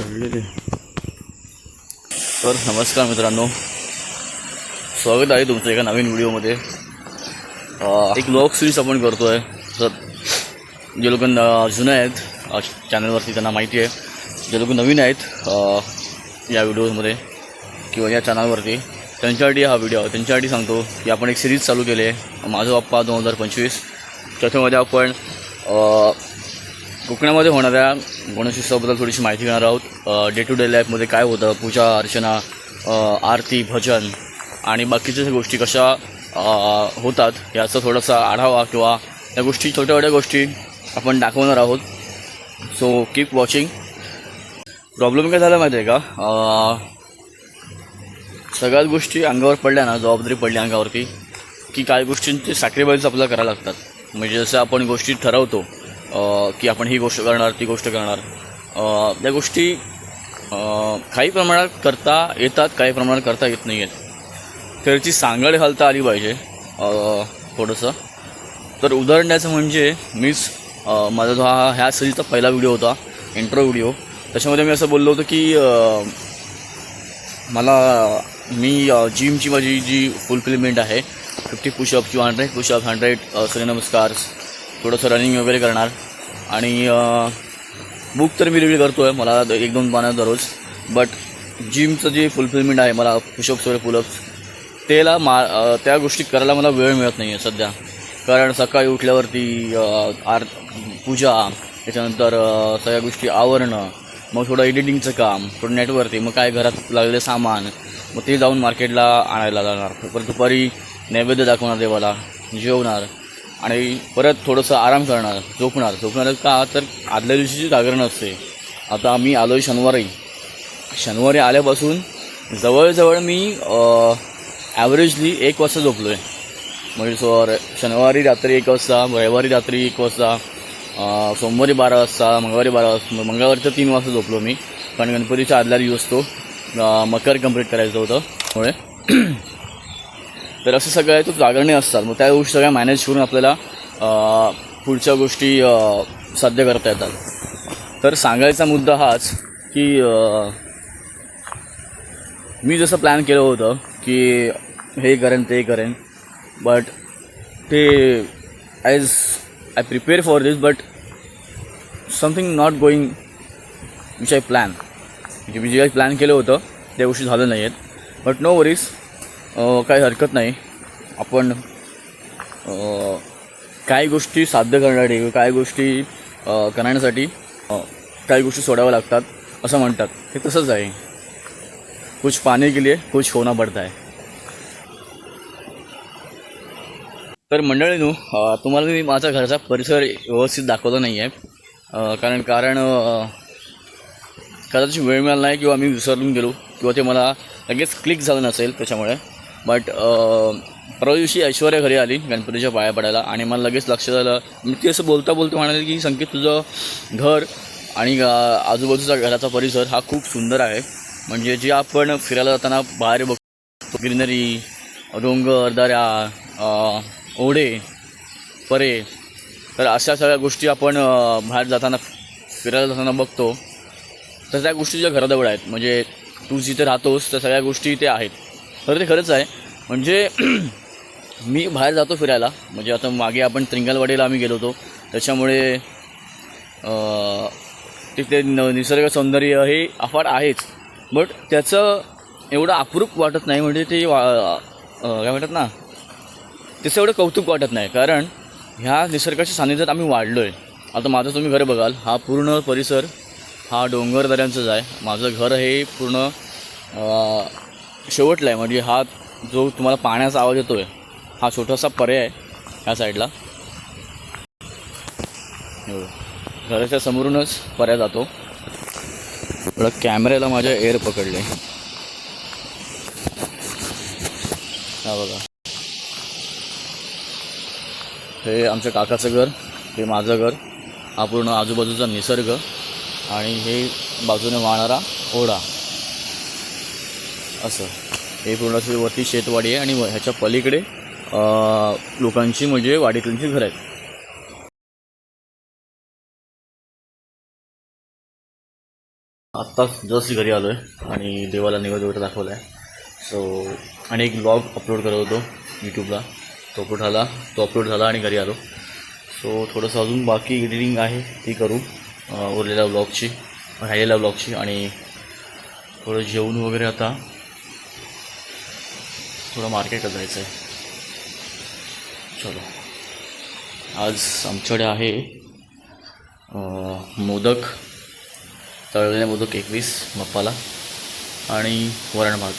तर नमस्कार मित्रांनो, स्वागत आहे तुमचं एका नवीन व्हिडिओमध्ये. एक व्लॉग सिरीज आपण करतो आहे. तर जे लोक जुने आहेत चॅनलवरती त्यांना माहिती आहे, जे लोक नवीन आहेत या व्हिडिओमध्ये किंवा या चॅनलवरती त्यांच्यासाठी हा व्हिडिओ आहे. त्यांच्यासाठी सांगतो की आपण एक सिरीज चालू केली आहे, माझं बाप्पा 2025. त्याच्यामध्ये आपण कोकणामध्ये होणाऱ्या गणेशोत्सवाबद्दल थोडीशी माहिती घेणार आहोत. डे टू डे लाईफमध्ये काय होतं, पूजा अर्चना, आरती, भजन आणि बाकीच्या गोष्टी कशा होतात याचा थोडासा आढावा किंवा या गोष्टी छोट्या छोट्या गोष्टी आपण दाखवणार आहोत. So keep watching. प्रॉब्लेम काय झाला माहिती आहे का, सगळ्याच गोष्टी अंगावर पडल्या ना, जबाबदारी पडली अंगावरती की काही गोष्टींचे सॅक्रिफाईस आपल्याला करायला लागतात. म्हणजे जसं आपण गोष्टी ठरवतो की आपण ही गोष्ट करणार, ती गोष्ट करणार, त्या गोष्टी काही प्रमाणात करता येतात, काही प्रमाणात करता येत नाही आहेत. त्याची सांगड घालता आली पाहिजे थोडंसं. तर उदाहरण द्यायचं म्हणजे मीच माझा जो ह्या सिरीजचा पहिला व्हिडिओ होता, इंट्रो व्हिडिओ, त्याच्यामध्ये मी असं बोललो होतं की मी जिमची माझी जी फुलफिलमेंट आहे 50 पुशअप किंवा 100 पुशअप, 100 सूर्यनमस्कार, थोडंसं रनिंग वगैरे करणार. आणि बुक तर मी रिव्ह्यू करतो आहे, मला 1-2 पानं दररोज. बट जिमचं जे फुलफिलमेंट आहे, मला पुशअप्स वगैरे पुलअप्स त्या गोष्टी करायला मला वेळ मिळत नाही आहे सध्या. कारण सकाळी उठल्यावरती पूजा, त्याच्यानंतर सगळ्या गोष्टी आवरणं, मग थोडं एडिटिंगचं काम, थोडं नेटवरती, मग काय घरात लागलेलं सामान, मग ते जाऊन मार्केटला आणायला जाणार. परत दुपारी नैवेद्य दाखवणार देवाला, जेवणार आणि परत थोडंसं आराम करणार, झोपणार का, तर आदल्या दिवशीची जागरण असते. आता आम्ही आलो आहे शनिवारी आल्यापासून जवळजवळ मी ॲव्हरेजली 1 वाजता झोपलो आहे. म्हणजे शनिवारी रात्री 1 वाजता, रविवारी रात्री 1 वाजता, सोमवारी 12 वाजता, मंगळवारी 12 वाजता, मंगळवारी तर 3 वाजता झोपलो मी. कारण गणपतीच्या आदल्या दिवस तो मकर कंप्लीट करायचं होतं त्यामुळे. तर असं सगळं आहे, तो जागरणे असतात. मग त्या गोष्टी सगळ्या मॅनेज करून आपल्याला पुढच्या गोष्टी साध्य करता येतात. तर सांगायचा मुद्दा हाच की मी जसं प्लॅन केलं होतं की हे करेन ते करेन, बट ते as I prepare for this, but something not going which I plan. म्हणजे मी जे काही प्लॅन केलं होतं त्या गोष्टी झाल्या नाही आहेत. बट नो वरीज, काही हरकत नाही. आपण काही गोष्टी साध्य करण्यासाठी, काही गोष्टी करण्यासाठी काही गोष्टी सोडाव्या लागतात असं म्हणतात. हे तसंच आहे, कुछ पाने के लिए कुछ होना पडता है. तर मंडळींनो, तुम्हाला मी माझा घरचा परिसर व्यवस्थित दाखवला नाही आहे. कारण कदाचित वेळ मिळाला नाही किंवा मी विसरून गेलो किंवा ते मला लगेच क्लिक झालं नसेल त्याच्यामुळे. बट परवा दिवशी ऐश्वर्या घरी आली गणपतीच्या पाया पडायला आणि मला लगेच लक्षात आलं. मी ती असं बोलता म्हणाले की संकेत, तुझं घर आणि आजूबाजूचा घराचा परिसर हा खूप सुंदर आहे. म्हणजे जे आपण फिरायला जाताना बाहेर बघतो, ग्रीनरी, डोंगर, दऱ्या, ओढे, परे, तर अशा सगळ्या गोष्टी आपण बाहेर जाताना, फिरायला जाताना बघतो. तर त्या गोष्टी तुझ्या घराजवळ आहेत. म्हणजे तू जिथे राहतोस त्या सगळ्या गोष्टी इथे आहेत. तर ते खरंच आहे. म्हणजे मी बाहेर जातो फिरायला, म्हणजे आता मागे आपण त्रिंगलवाडीला आम्ही गेलो होतो, त्याच्यामुळे तिथे निसर्ग सौंदर्य हे अफाट आहेच. बट त्याचं एवढं अप्रूप वाटत नाही. म्हणजे ते काय म्हणतात ना, त्याचं एवढं कौतुक वाटत नाही. कारण ह्या निसर्गाच्या सानिध्यात आम्ही वाढलो आहे. आता माझं तुम्ही घर बघाल, हा पूर्ण परिसर हा डोंगर दऱ्यांचंच आहे. माझं घर हे पूर्ण शेवटला आहे. म्हणजे हा जो तुम्हाला पाण्याचा आवाज येतो आहे, हा छोटासा पर्याय आहे ह्या साईडला. घराच्या समोरूनच पर्याय जातो. एवढं कॅमेऱ्याला माझ्या एअर पकडले. हा बघा, हे आमच्या काकाचं घर, हे माझं घर, हा पूर्ण आजूबाजूचा निसर्ग आणि हे बाजूने वाहणारा ओढा. असं हे पूर्ण अशी वरती शेतवाडी आहे आणि ह्याच्या पलीकडे लोकांची, म्हणजे वाडीतल्यांची घरं आहेत. आत्ताच जस्ट घरी आलो आहे आणि देवाला नैवेद्य वगैरे दाखवला आहे. सो आणि एक ब्लॉग अपलोड करत होतो यूट्यूबला, तो अपलोड झाला आणि घरी आलो. सो थोडंसं अजून बाकी एडिटिंग आहे ती करू उरलेल्या ब्लॉगची, राहिलेल्या ब्लॉगची. आणि थोडं जेवण वगैरे आता थोडं मार्केटला जायचं आहे. चलो, आज आमच्याकडे आहे मोदक, तळलेले मोदक 21 बाप्पाला आणि वरण भात.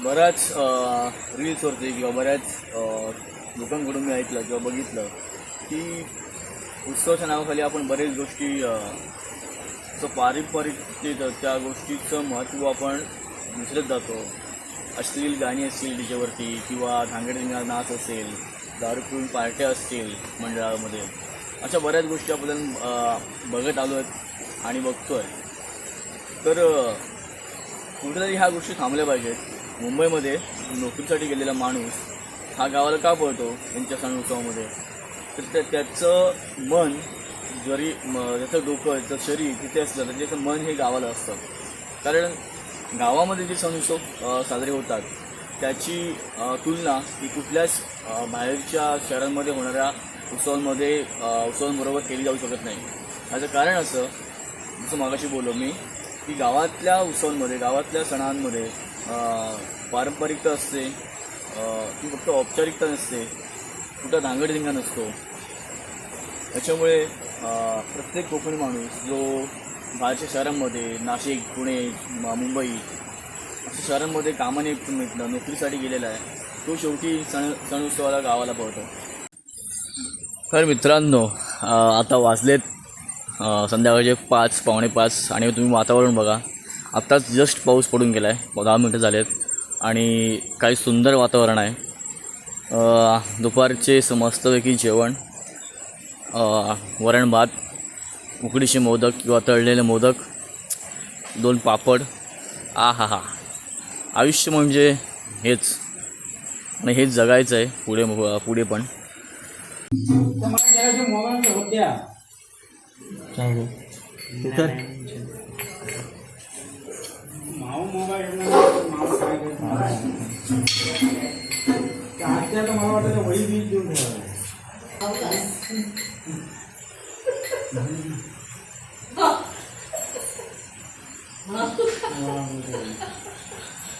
बऱ्याच रील्सवरती किंवा बऱ्याच लोकांकडून मी ऐकलं किंवा बघितलं की उत्सवाच्या नावाखाली आपण बरेच गोष्टी पारंपरिकतेत त्या गोष्टीचं महत्त्व आपण विसरत जातो. अश्लील गाणी असतील तिच्यावरती किंवा धांगडधिंगा नाच असेल, दारू पिऊन पार्ट्या असतील मंडळामध्ये, अशा बऱ्याच गोष्टी आपण बघत आलो आहेत आणि बघतो आहे. तर कुठेतरी ह्या गोष्टी थांबल्या पाहिजेत. मुंबईमध्ये नोकरीसाठी गेलेला माणूस हा गावाला का पळतो त्यांच्या सण उत्सवामध्ये, तर त्याचं मन जरी त्याचं डोकं, त्याचं शरीर तिथे असलं तर त्याचं मन हे गावाला असतं. कारण गावामध्ये जे सण उत्सव साजरे होतात त्याची तुलना ही कुठल्याच बाहेरच्या शहरांमध्ये होणाऱ्या उत्सवांबरोबर केली जाऊ शकत नाही. याचं कारण असं, जसं मागाशी बोललो मी, की गावातल्या उत्सवांमध्ये, गावातल्या सणांमध्ये पारंपरिकता असते, ती फक्त औपचारिकता नसते, कुठं धांगडधिंगा नसतो. त्याच्यामुळे प्रत्येक कोकणी माणूस जो बाहेरच्या शहरांमध्ये, नाशिक, पुणे, मुंबई अशा शहरांमध्ये कामाने नोकरीसाठी गेलेला आहे, तो शेवटी सण उत्सवाला गावाला पळतो. तर मित्रांनो, आता वाजलेत संध्याकाळचे 5, पावणे 5 आणि तुम्ही वातावरण बघा. आत्ताच जस्ट पाऊस पडून गेला आहे, 10 मिनटं झालेत आणि काही सुंदर वातावरण आहे. दुपारचे मस्तपैकी जेवण, वरण भात, उकडीचे मोदक किंवा तळलेले मोदक, 2 पापड. हा आयुष्य म्हणजे हेच, आणि हेच जगायचं आहे पुढे पण.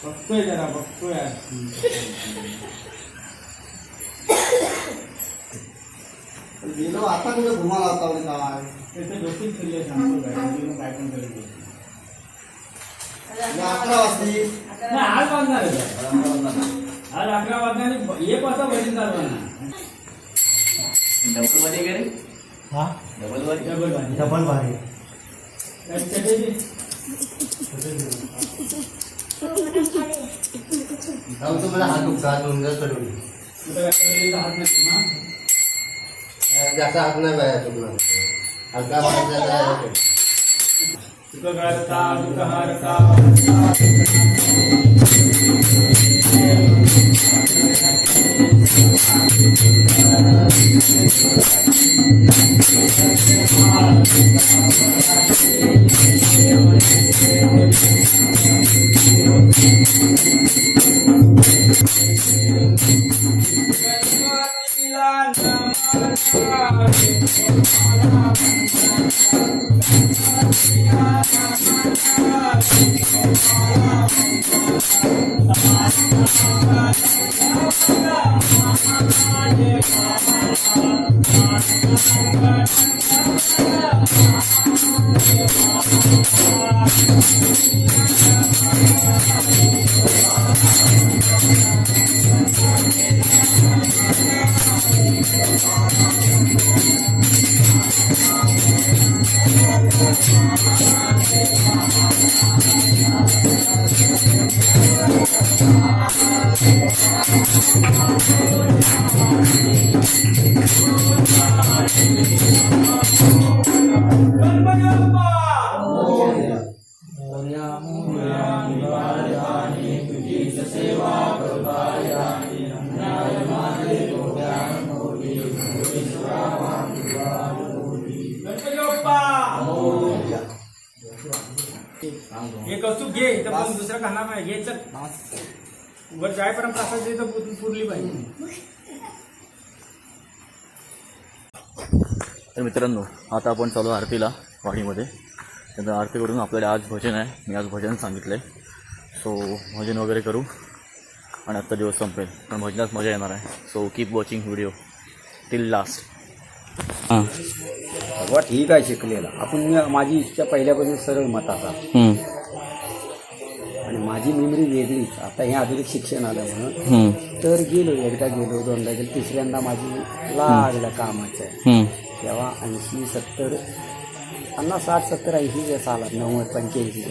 बघतोय जरा बघतोय गेलो आता कुठे घुमाला होता काय त्याचे डोकीच फिरले सांगतो काय पण करेल. 11 वाजता आज वाजणार आज 11 वाजणार एक वाजता बहीण चालू ना. डबल भारी गेले. हा डबल भारी तुम्हाला हात दुखतात हात नाही जास्त हात नाही बाहेर तुम्हाला हलका बाहेर घे तर पण दुसरं खाणार नाही घे चल वर जायपर्यंत प्रसाद दे तर पुरली पाहिजे. तर मित्रांनो आता आपण चालू आरतीला वाडीमध्ये. तर आरती करून आपल्याला आज भजन आहे. मी आज भजन सांगितलं आहे. सो भजन वगैरे करू आणि आजचा दिवस संपेल. पण भजनात मजा येणार आहे. So keep watching video till last. हां वा ठीक आहे शिकलेला. आपण माझी इच्छा पहिल्यापासून सरळ मताचा आणि माझी मेमरी वेगळीच. आता हे आधुनिक शिक्षण आलं म्हणून तर गेलो, एकदा गेलो, दोनदा गेलो, तिसऱ्यांदा माझी लागलं कामाचं आहे. तेव्हा 80, 70, 50, 60, 70, 80 सालात 90, 85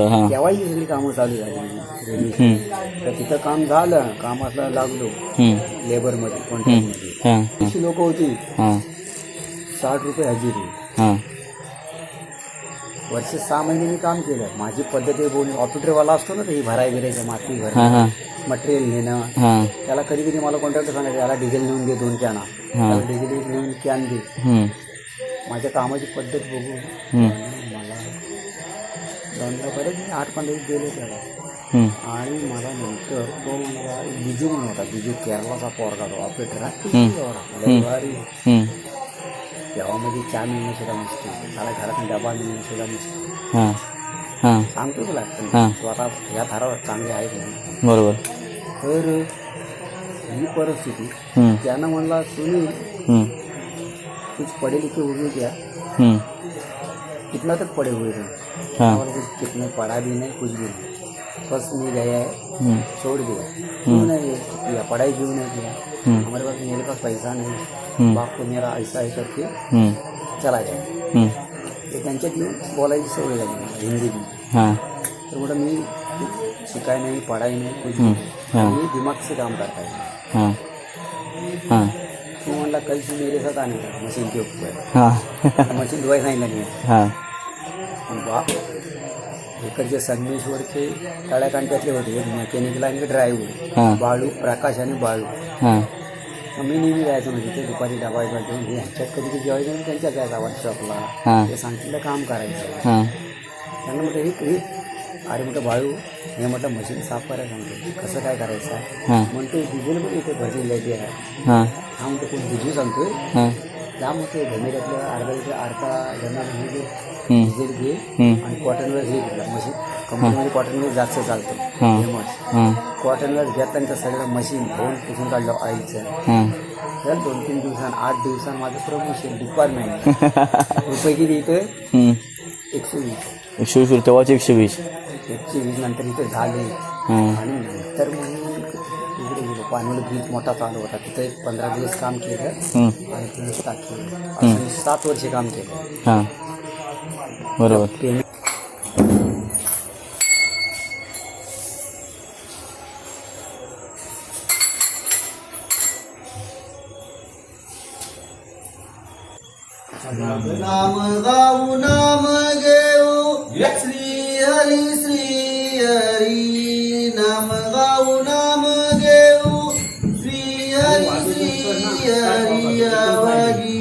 हां तेव्हा ही सगळी कामं चालू झाली. तर तिथं काम झालं, कामाला लागलो लेबरमध्ये, कॉन्ट्रॅक्टमध्ये. अशी लोक होती 60 रुपये हजेरी. वर्ष 6 महिने मी काम केलं. माझी पद्धती बोलून ऑपरेटरवाला असतो ना, ही भराय गिरायचं, माती भरणं, मटेरियल नेणं. त्याला कधी कधी मला कॉन्ट्रॅक्टर सांगायचं याला डिझेल नेऊन दे 2 कॅना, त्याला डिझेल नेऊन कॅन दे. माझ्या कामाची पद्धत बघून मला दोनदा बरेच मी 8-15 दिवस गेले त्याला. आणि मला नंतर तो मला बिजू म्हणून होता, बिजू केरळाचा पोरगा, तो ऑपरेटर आहे. तेव्हा मध्ये 4 महिने सुद्धा मुश्किल, त्याला घरातून डबा मिळणं सुद्धा मुश्किल. सांगतो तुला स्वतः ह्या थरावर चांगले आहेत म्हणून. बरोबर. तर ही परिस्थिती त्यानं म्हणला सुनील कुछ पढ़े लिखे हुए क्या, कितना तक पढ़े हुए थे. और कुछ कितने पढ़ा भी नहीं, कुछ भी नहीं, बस मैं गया है छोड़ दिया. क्यों नहीं किया, पढ़ाई क्यों नहीं किया, हमारे पास मेरे पास पैसा नहीं, बाप को मेरा ऐसा है करके चला गया. ते त्यांच्यात येऊन बोलायची सवय झाली मला हिंदीतून. तर म्हटलं मी शिकाय नाही, पढ़ाई नहीं, कुछ नहीं, मी दिमाग से काम करता है. तू म्हणला कल से मेरे साथ आने का मशीन के ऊपर. मशीन धुवाई सांगितलं नाही. बाप इकडचे संगमेश्वरचे तळ्याकांट्यातले होते, एक मेकॅनिकल आणि ड्रायव्हर, बाळू, प्रकाश आणि बाळू. मी नेहमी जायचो म्हणजे तिथे दुपारी डबा घेऊन ह्याच्यात कधी कधी जेवायचं आणि त्यांच्या जायचा वर्कशॉपला. ते सांगितलं काम करायचं. त्यांना म्हटलं हे अरे म्हटलं बाळू, हे म्हटलं मशीन साफ करायला सांगतो, कसं काय करायचं आहे म्हणतो. डिझेल पण इथे भरली लाईटी आहे. हा म्हणतो कोण डिझेल सांगतोय, त्यामुळे घमेऱ्यातलं अर्धा घमेऱ्यामध्ये डिझेल घे आणि कॉटनवेअर घे. मशीन कंपनीमध्ये कॉटनवेअर जास्त चालतं. फेमस कॉटनवेअर घेतल्यानंतर सगळं मशीन धुवून पुसून काढलं ऑइलचं. तर 2-3 दिवसांनी 8 दिवसांनी माझं प्रमोशन डिपार्टमेंट. रुपये किती इथं 120. तेव्हाचे 120 नंतर इथं झाले. आणि नंतर मग इकडे गेलो, पाणवलं ब्रिज मोठा चालू होता, तिथं 15 दिवस काम केलं आणि तिथे टाकलं. 7 वर्ष काम केलं. बरोबर. नाम गाऊ नाम घेऊ श्री हरी नाम गाऊ नाम घेऊ श्री हरी आवडी.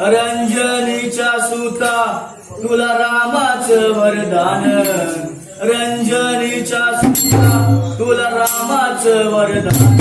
रंजनीच्या सुता तुला रामाचं वरदान, रंजनीच्या सुता तुला रामाचं वरदान.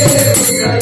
Hey,